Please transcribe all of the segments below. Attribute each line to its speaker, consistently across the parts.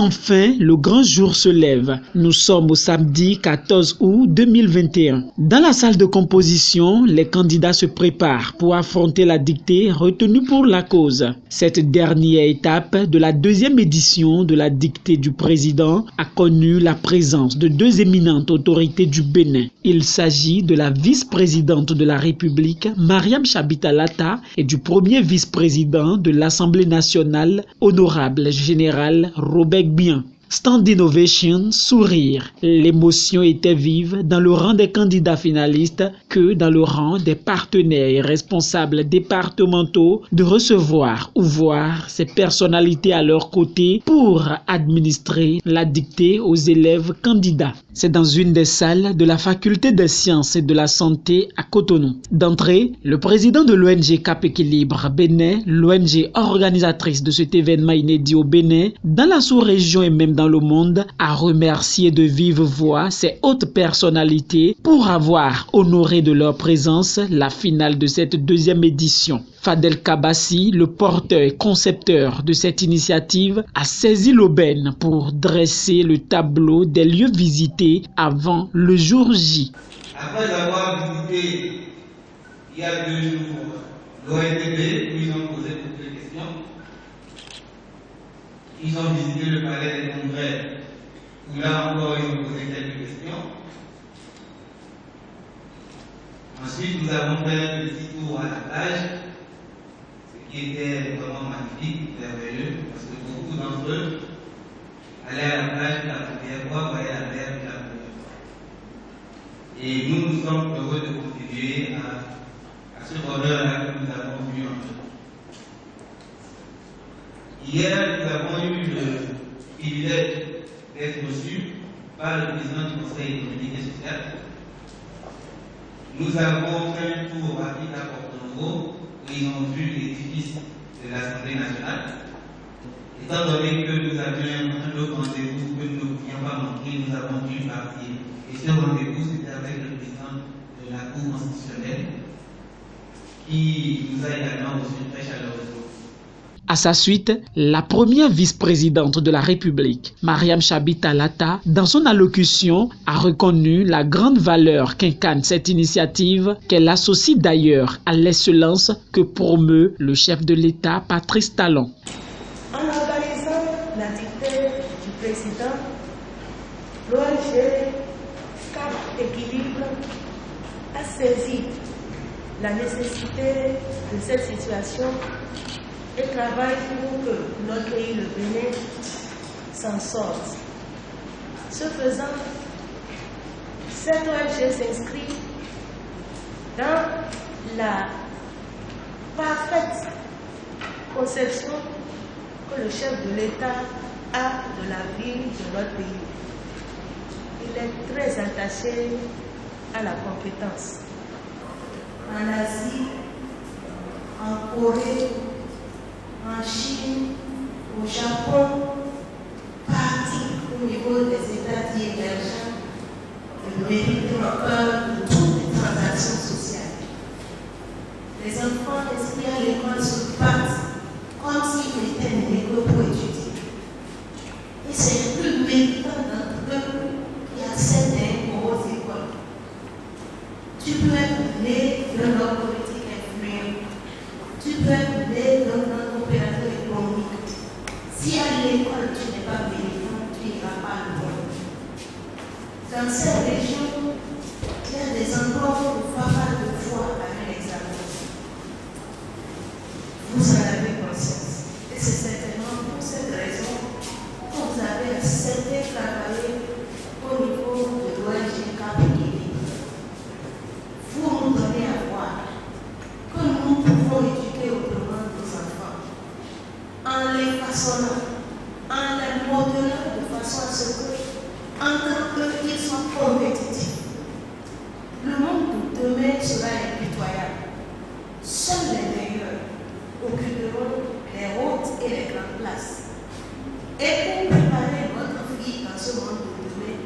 Speaker 1: Enfin, le grand jour se lève. Nous sommes au samedi 14 août 2021. Dans la salle de composition, les candidats se préparent pour affronter la dictée retenue pour la cause. Cette dernière étape de la deuxième édition de la dictée du président a connu la présence de deux éminentes autorités du Bénin. Il s'agit de la vice-présidente de la République, Mariam Chabita Latta, et du premier vice-président de l'Assemblée nationale, honorable général Robert Bien. Stand ovation, sourire. L'émotion était vive dans le rang des candidats finalistes que dans le rang des partenaires et responsables départementaux de recevoir ou voir ces personnalités à leur côté pour administrer la dictée aux élèves candidats. C'est dans une des salles de la faculté des sciences et de la santé à Cotonou. D'entrée, le président de l'ONG Cap Équilibre Bénin, l'ONG organisatrice de cet événement inédit au Bénin, dans la sous-région et même dans le monde, a remercié de vive voix ces hautes personnalités pour avoir honoré de leur présence la finale de cette deuxième édition. Fadel Kabassi, le porteur et concepteur de cette initiative, a saisi l'aubaine pour dresser le tableau des lieux visités avant le jour J.
Speaker 2: Après avoir visité il y a 2 jours l'ONTB, où ils ont posé toutes les questions, ils ont visité le palais des congrès, où là encore ils ont posé quelques questions. Ensuite, nous avons fait un petit tour à la plage, qui était vraiment magnifique, merveilleux, parce que beaucoup d'entre eux allaient à la plage pour la première fois, voyaient la mer pour la première fois. Et nous sommes heureux de contribuer à ce bonheur-là que nous avons vu en eux. Hier, nous avons eu le privilège d'être reçus par le président du Conseil économique et social. Nous avons fait un tour rapide à Porto-Novo, où ils ont vu l'édifice de l'Assemblée nationale. Étant donné que nous avions un autre rendez-vous que nous ne pouvions pas manquer, nous avons dû partir. Et ce rendez-vous, c'était avec le président de la Cour constitutionnelle, qui nous a également reçus très chaleureusement.
Speaker 1: À sa suite, la première vice-présidente de la République, Mariam Chabita Latta, dans son allocution, a reconnu la grande valeur qu'incarne cette initiative, qu'elle associe d'ailleurs à l'excellence que promeut le chef de l'État, Patrice Talon.
Speaker 3: En organisant la dictée du président, l'ONG Cap Équilibre a saisi la nécessité de cette situation et travaille pour que notre pays, le Bénin, s'en sorte. Ce faisant, cette ONG s'inscrit dans la parfaite conception que le chef de l'État a de la vie de notre pays. Il est très attaché à la compétence. En Asie, en Corée, en Chine, au Japon, partout au niveau des États dits émergents, le mérite encore de toutes les transactions sociales. Les enfants inscrits à l'école se battent comme s'ils étaient nés pour étudier. Et c'est le plus méritant d'entre eux qui accèdent aux écoles. Tu peux être né d'un homme politique influent. Tu peux être né d'un opérateur économique. Si à l'école tu n'es pas méritant, tu n'iras pas loin. Dans ces régions, il y a des endroits où il faut pas de foi avec l'examen. Vous en avez conscience. Et c'est certainement pour cette raison que vous avez accepté de travailler au niveau de l'ONG Cap Équilibre. Vous nous donnez à voir que nous pouvons éduquer autrement nos enfants en les façonnant, en les modelant de façon à ce que, en tant qu'ils soient compétitifs. Le monde de demain sera impitoyable. Seuls les meilleurs occuperont les hautes et les grandes places. Et pour préparer votre fille dans ce monde de demain,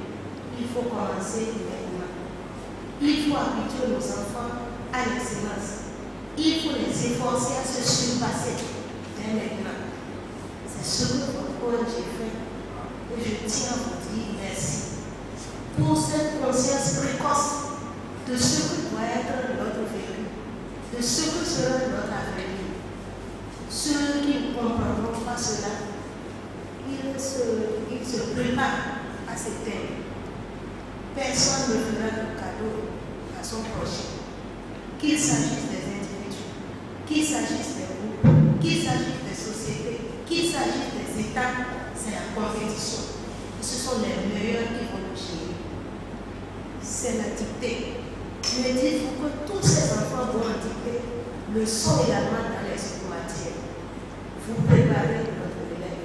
Speaker 3: il faut commencer maintenant. Il faut habituer nos enfants à l'excellence. Il faut les efforcer à se surpasser dès maintenant. C'est ce que votre ONG fait tiens à vous dire merci pour cette conscience précoce de ce que doit être notre vécu, de ce que sera notre avenir. Ceux qui ne comprendront pas cela, ils se préparent à ces thèmes. Personne ne fera de cadeau à son prochain, qu'il s'agisse des individus, qu'il s'agisse des groupes, qu'il s'agisse des sociétés, qu'il s'agisse des États, c'est la compétition. Et ce sont les meilleurs qui vont le gérer. C'est la dictée. Mais dites-vous que tous ces enfants vont en dictée le sont également dans les matières. Vous préparez notre relève.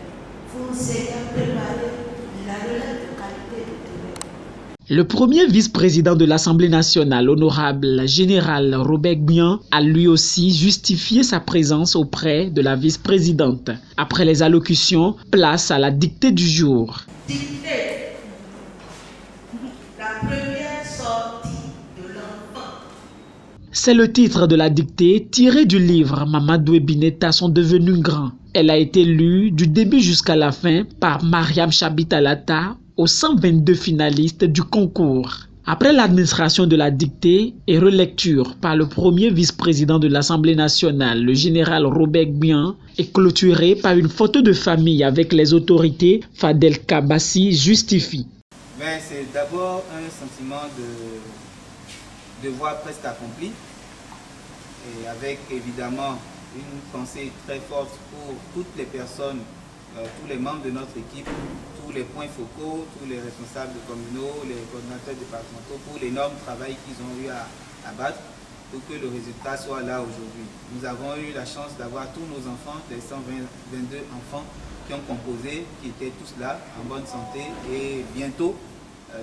Speaker 3: Vous nous aidez à préparer la relève de qualité de demain.
Speaker 1: Le premier vice-président de l'Assemblée nationale, honorable général Robert Gbian, a lui aussi justifié sa présence auprès de la vice-présidente. Après les allocutions, place à la dictée du jour.
Speaker 3: Dictée. La première sortie de l'enfant.
Speaker 1: C'est le titre de la dictée tirée du livre Mamadou et Bineta sont devenus grands. Elle a été lue du début jusqu'à la fin par Mariam Chabitalata aux 122 finalistes du concours. Après l'administration de la dictée et relecture par le premier vice-président de l'Assemblée nationale, le général Robert Gbian, est clôturée par une photo de famille avec les autorités. Fadel Kabassi justifie.
Speaker 2: Mais c'est d'abord un sentiment de devoir presque accompli, et avec évidemment une pensée très forte pour toutes les personnes, tous les membres de notre équipe, tous les points focaux, tous les responsables communaux, les coordinateurs départementaux, pour l'énorme travail qu'ils ont eu à battre pour que le résultat soit là aujourd'hui. Nous avons eu la chance d'avoir tous nos enfants, les 122 enfants qui ont composé, qui étaient tous là, en bonne santé, et bientôt,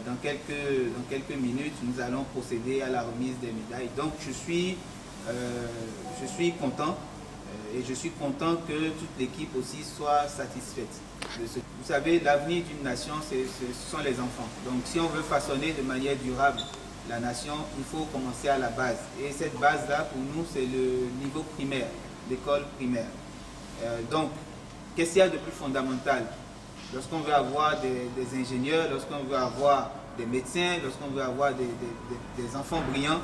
Speaker 2: dans quelques minutes, nous allons procéder à la remise des médailles. Donc je suis content. Et je suis content que toute l'équipe aussi soit satisfaite. Vous savez, l'avenir d'une nation, ce sont les enfants. Donc si on veut façonner de manière durable la nation, il faut commencer à la base. Et cette base-là, pour nous, c'est le niveau primaire, l'école primaire. Donc, qu'est-ce qu'il y a de plus fondamental? Lorsqu'on veut avoir des ingénieurs, lorsqu'on veut avoir des médecins, lorsqu'on veut avoir des enfants brillants,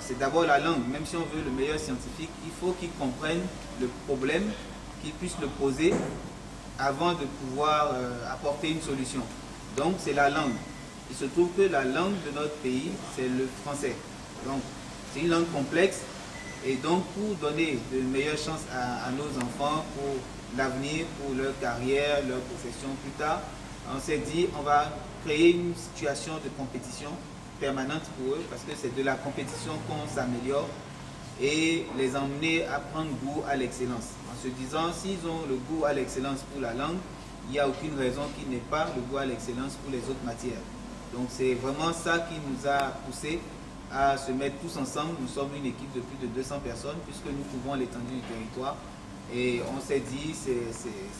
Speaker 2: c'est d'abord la langue. Même si on veut le meilleur scientifique, il faut qu'il comprenne le problème, qu'il puisse le poser avant de pouvoir apporter une solution. Donc c'est la langue. Il se trouve que la langue de notre pays, c'est le français. Donc c'est une langue complexe, et donc pour donner de meilleures chances à nos enfants pour l'avenir, pour leur carrière, leur profession plus tard, on s'est dit on va créer une situation de compétition permanente pour eux, parce que c'est de la compétition qu'on s'améliore, et les emmener à prendre goût à l'excellence. En se disant, s'ils ont le goût à l'excellence pour la langue, il n'y a aucune raison qu'ils n'aient pas le goût à l'excellence pour les autres matières. Donc c'est vraiment ça qui nous a poussé à se mettre tous ensemble. Nous sommes une équipe de plus de 200 personnes, puisque nous couvrons l'étendue du territoire. Et on s'est dit,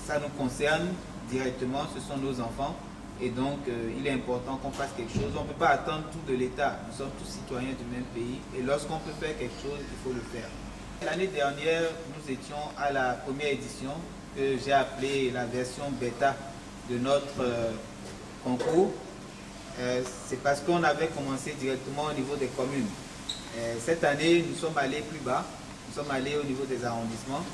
Speaker 2: ça nous concerne directement, ce sont nos enfants. Et donc, il est important qu'on fasse quelque chose. On ne peut pas attendre tout de l'État. Nous sommes tous citoyens du même pays. Et lorsqu'on peut faire quelque chose, il faut le faire. L'année dernière, nous étions à la première édition que j'ai appelée la version bêta de notre concours. C'est parce qu'on avait commencé directement au niveau des communes. Cette année, nous sommes allés plus bas. Nous sommes allés au niveau des arrondissements.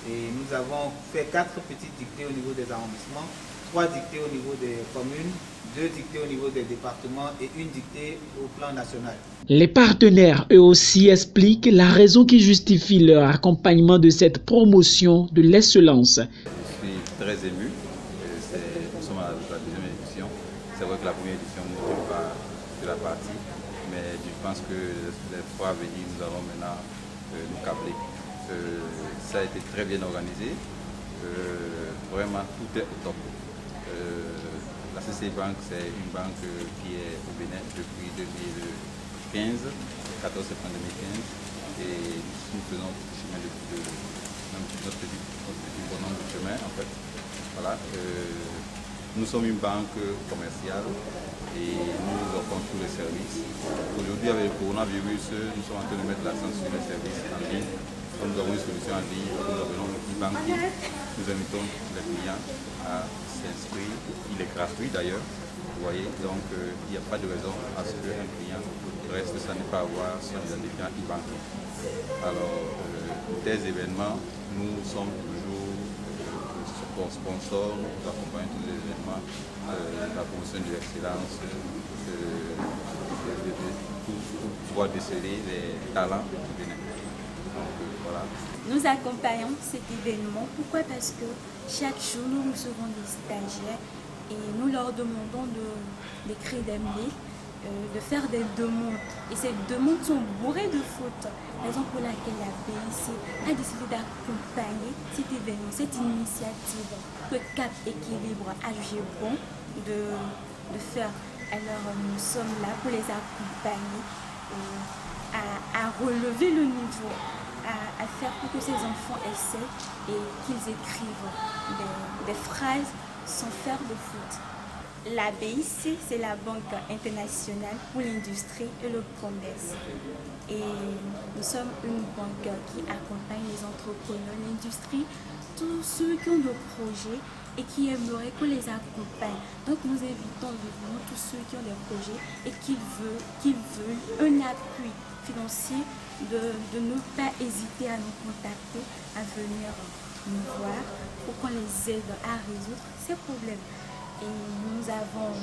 Speaker 2: Et nous avons fait 4 petites dictées au niveau des arrondissements. 3 dictées au niveau des communes, 2 dictées au niveau des départements et 1 dictée au plan national.
Speaker 1: Les partenaires, eux aussi, expliquent la raison qui justifie leur accompagnement de cette promotion de l'excellence.
Speaker 4: Je suis très ému. Nous sommes à la deuxième édition. C'est vrai que la première édition n'était pas de la partie, mais je pense que les fois à venir, nous allons maintenant nous câbler. Ça a été très bien organisé. Vraiment, tout est au top. La CCI Bank, c'est une banque qui est au Bénin depuis 2015, 14 septembre 2015, et nous faisons ce chemin depuis notre petit bonhomme de chemin en fait. Voilà. Nous sommes une banque commerciale et nous offrons tous les services. Aujourd'hui, avec le coronavirus, nous sommes en train de mettre l'accent sur les services en ligne. Comme nous avons une solution en ligne, nous avons le e-banking. Nous invitons les clients à s'inscrire illégalement. gratuit d'ailleurs. Vous voyez, donc il n'y a pas de raison à ce qu'un client reste sans ne pas avoir son identifiant e-banking. Alors, des événements, nous sommes toujours sponsors, nous accompagnons tous les événements, la promotion de l'excellence, pour pouvoir déceler les talents du Bénin. Donc, voilà.
Speaker 5: Nous accompagnons cet événement. Pourquoi? Parce que chaque jour, nous recevons des stagiaires et nous leur demandons d'écrire des mails, de faire des demandes. Et ces demandes sont bourrées de fautes. Raison pour laquelle la BIC a décidé d'accompagner cet événement, cette initiative que Cap Équilibre a jugé bon de faire. Alors nous sommes là pour les accompagner à relever le niveau, à faire pour que ces enfants essaient et qu'ils écrivent des phrases sans faire de faute. La BIC, c'est la Banque internationale pour l'industrie et le commerce. Et nous sommes une banque qui accompagne les entrepreneurs, l'industrie, tous ceux qui ont des projets et qui aimeraient qu'on les accompagne. Donc nous invitons vivement tous ceux qui ont des projets et qui veulent un appui financier de ne pas hésiter à nous contacter, à venir nous voir pour qu'on les aide à résoudre ces problèmes. Et nous avons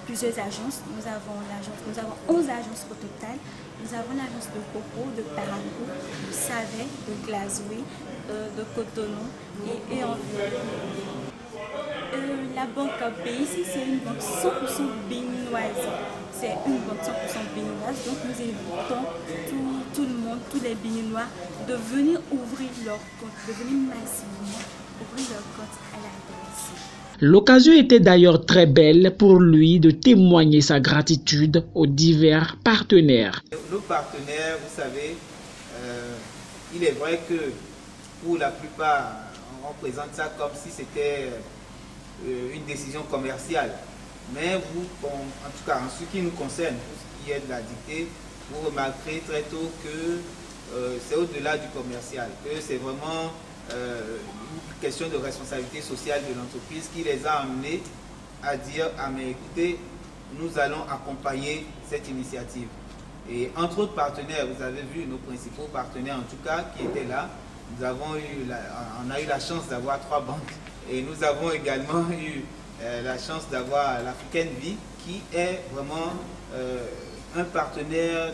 Speaker 5: plusieurs agences. Nous avons 11 agences au total. Nous avons l'agence de Coco, de Parakou, de Savet, de Glazoui, de Cotonou et environ. La banque BIC, c'est une banque 100% béninoise. C'est une banque 100% béninoise. Donc nous invitons tout le monde, tous les Béninois, de venir ouvrir leur compte, de venir massivement ouvrir leur compte à la BIC.
Speaker 1: L'occasion était d'ailleurs très belle pour lui de témoigner sa gratitude aux divers partenaires.
Speaker 2: Nos partenaires, vous savez, il est vrai que pour la plupart, on présente ça comme si c'était une décision commerciale. Mais vous, en tout cas, en ce qui nous concerne, pour ce qui est de la dictée, vous remarquerez très tôt que c'est au-delà du commercial, que c'est vraiment une question de responsabilité sociale de l'entreprise qui les a amenés à dire « Ah mais écoutez, nous allons accompagner cette initiative ». Et entre autres partenaires, vous avez vu nos principaux partenaires en tout cas qui étaient là. On a eu la chance d'avoir 3 banques et nous avons également eu la chance d'avoir l'Africaine Vie qui est vraiment un partenaire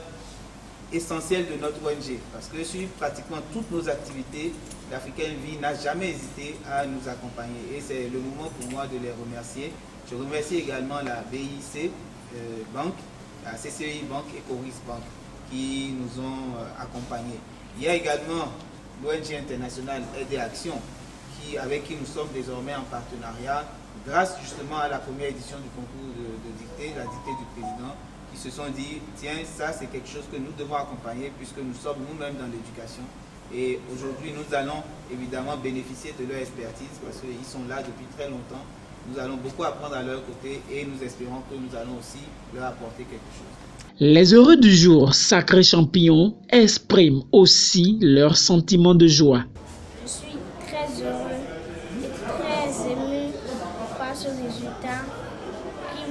Speaker 2: essentiel de notre ONG parce que sur pratiquement toutes nos activités, l'Africaine Vie n'a jamais hésité à nous accompagner et c'est le moment pour moi de les remercier. Je remercie également la BIC Banque, la CCI Banque et Coris Banque qui nous ont accompagnés. Il y a également l'ONG internationale Aide et Action avec qui nous sommes désormais en partenariat grâce justement à la première édition du concours de dictée, la dictée du président, qui se sont dit, tiens, ça c'est quelque chose que nous devons accompagner puisque nous sommes nous-mêmes dans l'éducation. Et aujourd'hui, nous allons évidemment bénéficier de leur expertise parce qu'ils sont là depuis très longtemps. Nous allons beaucoup apprendre à leur côté et nous espérons que nous allons aussi leur apporter quelque chose.
Speaker 1: Les heureux du jour, sacrés champions, expriment aussi leur sentiment de joie.
Speaker 6: Je suis très heureux et très ému par ce résultat qui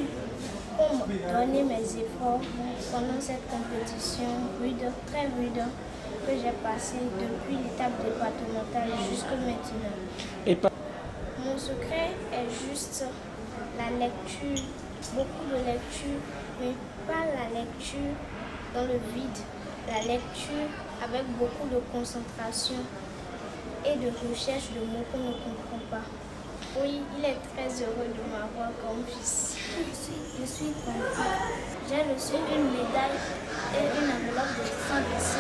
Speaker 6: ont donné mes efforts pendant cette compétition rude, très rude, que j'ai passée depuis l'étape départementale jusqu'à maintenant. Mon secret est juste la lecture, beaucoup de lecture, mais pas la lecture dans le vide, la lecture avec beaucoup de concentration et de recherche de mots qu'on ne comprend pas. Oui, il est très heureux de m'avoir comme fils. Je suis contente. J'ai reçu une médaille et une enveloppe de 125 000.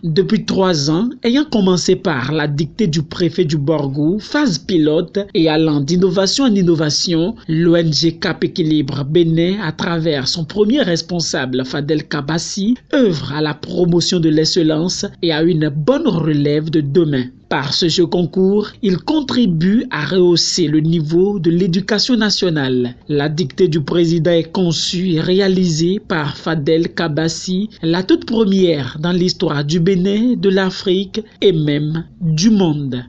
Speaker 1: Depuis 3 ans, ayant commencé par la dictée du préfet du Borgou, phase pilote et allant d'innovation en innovation, l'ONG Cap Équilibre Bénin, à travers son premier responsable Fadel Kabassi, œuvre à la promotion de l'excellence et à une bonne relève de demain. Par ce jeu concours, il contribue à rehausser le niveau de l'éducation nationale. La dictée du président est conçue et réalisée par Fadel Kabassi, la toute première dans l'histoire du Bénin, de l'Afrique et même du monde.